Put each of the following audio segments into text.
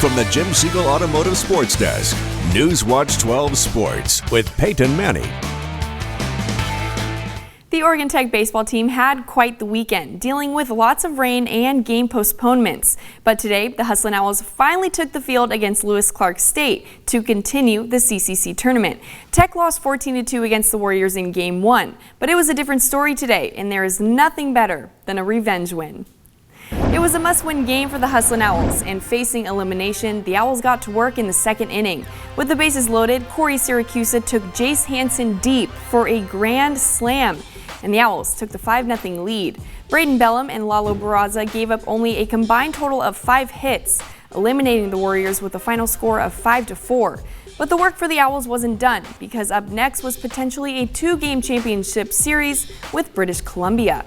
From the Jim Siegel Automotive Sports Desk, News Watch 12 Sports with Peyton Manning. The Oregon Tech baseball team had quite the weekend, dealing with lots of rain and game postponements. But today, the Hustlin' Owls finally took the field against Lewis Clark State to continue the CCC tournament. Tech lost 14-2 against the Warriors in Game 1, but it was a different story today, and there is nothing better than a revenge win. It was a must-win game for the Hustlin' Owls, and facing elimination, the Owls got to work in the second inning. With the bases loaded, Corey Siracusa took Jace Hansen deep for a grand slam, and the Owls took the 5-0 lead. Braden Bellum and Lalo Barraza gave up only a combined total of 5 hits, eliminating the Warriors with a final score of 5-4. But the work for the Owls wasn't done, because up next was potentially a 2-game championship series with British Columbia.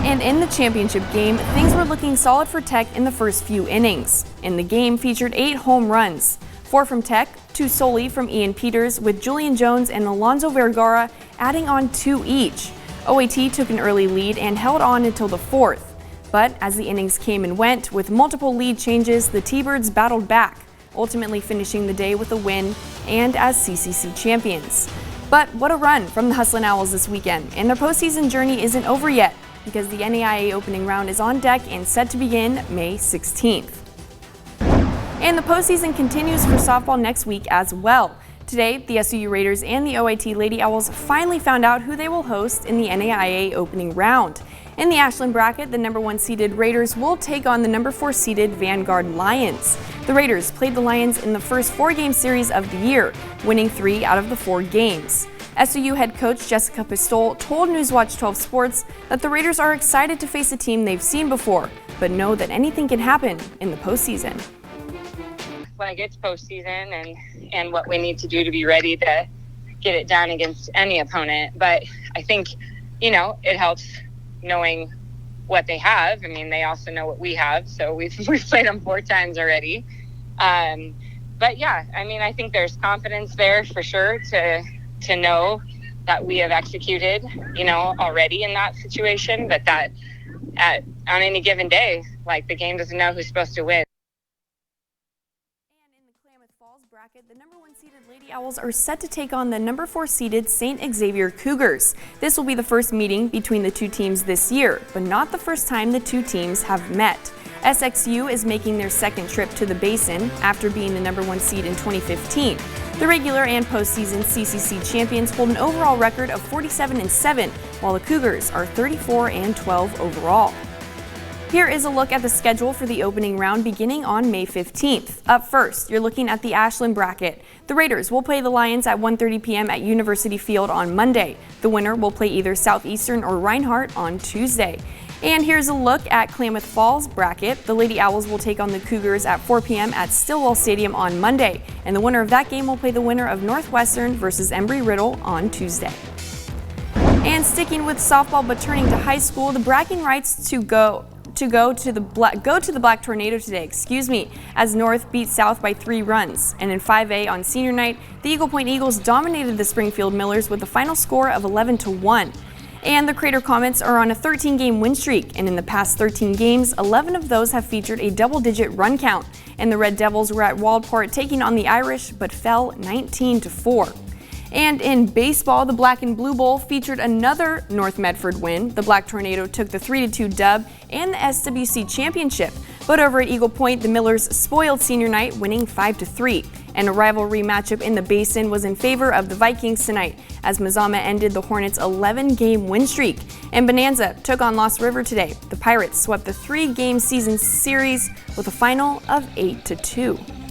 And in the championship game, things were looking solid for Tech in the first few innings. And the game featured 8 home runs, 4 from Tech, 2 solely from Ian Peters, with Julian Jones and Alonzo Vergara adding on 2 each. OAT took an early lead and held on until the 4th. But as the innings came and went, with multiple lead changes, the T-Birds battled back, ultimately finishing the day with a win and as CCC champions. But what a run from the Hustlin' Owls this weekend, and their postseason journey isn't over yet, because the NAIA opening round is on deck and set to begin May 16th. And the postseason continues for softball next week as well. Today, the SUU Raiders and the OIT Lady Owls finally found out who they will host in the NAIA opening round. In the Ashland bracket, the number 1 seeded Raiders will take on the number 4 seeded Vanguard Lions. The Raiders played the Lions in the first 4-game series of the year, winning 3 out of the 4 games. SUU head coach Jessica Pistole told Newswatch 12 Sports that the Raiders are excited to face a team they've seen before, but know that anything can happen in the postseason. Like, it's postseason and what we need to do to be ready to get it done against any opponent. But I think, it helps knowing what they have. I mean, they also know what we have, so we've played them 4 times already. But yeah, I think there's confidence there for sure to know that we have executed, already in that situation, but that on any given day, like, the game doesn't know who's supposed to win. And in the Klamath Falls bracket, the number 1 seeded Lady Owls are set to take on the number 4 seeded St. Xavier Cougars. This will be the first meeting between the 2 teams this year, but not the first time the 2 teams have met. SXU is making their 2nd trip to the Basin after being the number 1 seed in 2015. The regular and postseason CCC champions hold an overall record of 47-7, while the Cougars are 34-12 overall. Here is a look at the schedule for the opening round beginning on May 15th. Up first, you're looking at the Ashland bracket. The Raiders will play the Lions at 1:30 p.m. at University Field on Monday. The winner will play either Southeastern or Reinhardt on Tuesday. And here's a look at Klamath Falls bracket. The Lady Owls will take on the Cougars at 4 p.m. at Stillwell Stadium on Monday. And the winner of that game will play the winner of Northwestern versus Embry-Riddle on Tuesday. And sticking with softball but turning to high school, the bragging rights go to the Black Tornado today, as North beat South by 3 runs. And in 5A on senior night, the Eagle Point Eagles dominated the Springfield Millers with a final score of 11-1. And the Crater Comets are on a 13-game win streak, and in the past 13 games, 11 of those have featured a double-digit run count. And the Red Devils were at Waldport taking on the Irish, but fell 19-4. And in baseball, the Black and Blue Bowl featured another North Medford win. The Black Tornado took the 3-2 dub and the SWC championship. But over at Eagle Point, the Millers spoiled senior night, winning 5-3. And a rivalry matchup in the Basin was in favor of the Vikings tonight, as Mazama ended the Hornets' 11-game win streak. And Bonanza took on Lost River today. The Pirates swept the 3-game season series with a final of 8-2.